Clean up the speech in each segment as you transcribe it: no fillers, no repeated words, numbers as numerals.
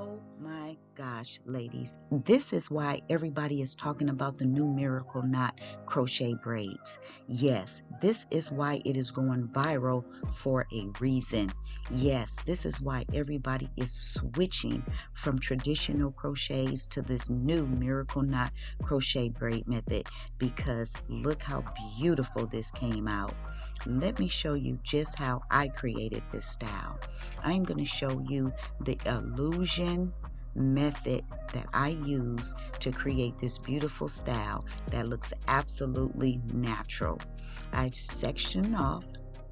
Oh my gosh, ladies, this is why everybody is talking about the new miracle knot crochet braids. Yes, this is why it is going viral for a reason. Yes, this is why everybody is switching from traditional crochets to this new miracle knot crochet braid method, because look how beautiful this came out. Let me show you just how I created this style. I'm going to show you the illusion method that I use to create this beautiful style that looks absolutely natural. I sectioned off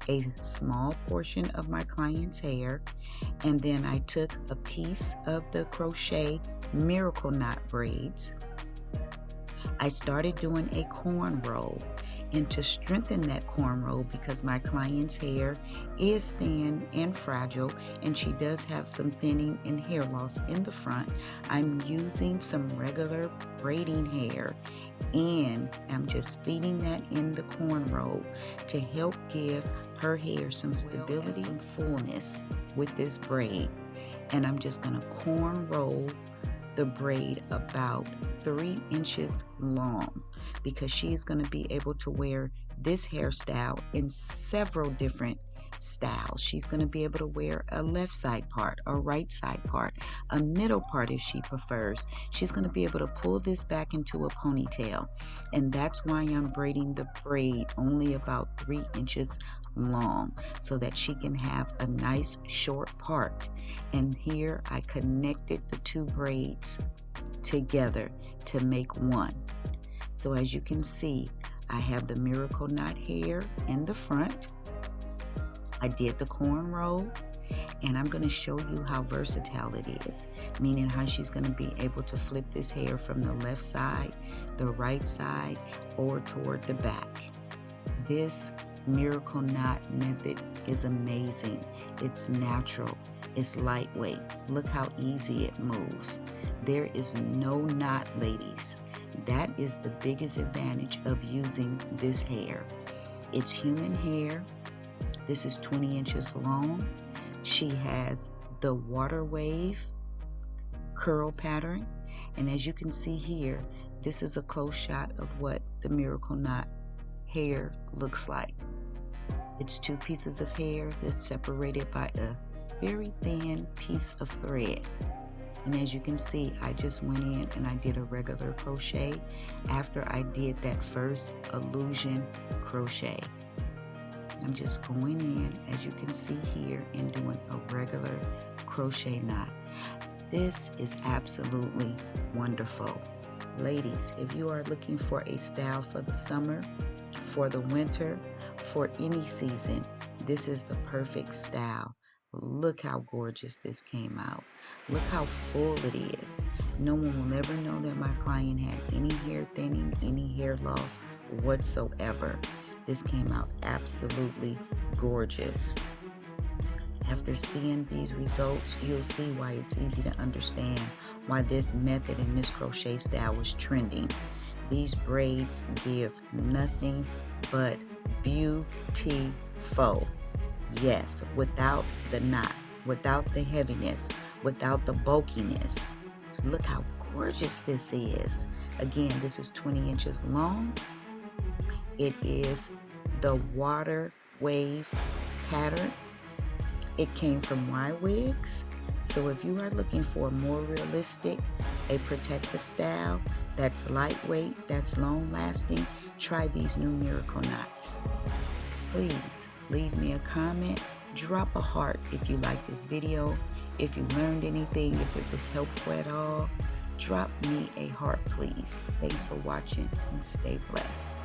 a small portion of my client's hair, and then I took a piece of the crochet miracle knot braids. I started doing a cornrow, and to strengthen that cornrow, because my client's hair is thin and fragile and she does have some thinning and hair loss in the front, I'm using some regular braiding hair and I'm just feeding that in the cornrow to help give her hair some stability and fullness with this braid. And I'm just going to cornrow the braid about 3 inches long, because she is going to be able to wear this hairstyle in several different styles. She's going to be able to wear a left side part, a right side part, a middle part if she prefers. She's going to be able to pull this back into a ponytail, and that's why I'm braiding the braid only about 3 inches long, so that she can have a nice short part. And here I connected the two braids together to make one. So as you can see, I have the miracle knot hair in the front. I did the cornrow, and I'm going to show you how versatile it is, meaning how she's going to be able to flip this hair from the left side, the right side, or toward the back. This miracle knot method is amazing. It's natural. It's lightweight. Look how easy it moves. There is no knot, ladies. That is the biggest advantage of using this hair. It's human hair. This is 20 inches long. She has the water wave curl pattern. And as you can see here, this is a close shot of what the miracle knot hair looks like. It's 2 pieces of hair that's separated by a very thin piece of thread. And as you can see, I just went in and I did a regular crochet after I did that first illusion crochet. I'm just going in, as you can see here, and doing a regular crochet knot. This is absolutely wonderful. Ladies, if you are looking for a style for the summer, for the winter, for any season, this is the perfect style. Look how gorgeous this came out. Look how full it is. No one will ever know that my client had any hair thinning, any hair loss whatsoever. This came out absolutely gorgeous. After seeing these results, you'll see why it's easy to understand why this method and this crochet style was trending. These braids give nothing but beautiful. Yes, without the knot, without the heaviness, without the bulkiness. Look how gorgeous this is. Again, this is 20 inches long. It is the water wave pattern. It came from Y Wigs. So if you are looking for a more realistic, a protective style that's lightweight, that's long lasting, try these new miracle knots. Please leave me a comment, drop a heart if you like this video, if you learned anything, if it was helpful at all. Drop me a heart, please. Thanks for watching and stay blessed.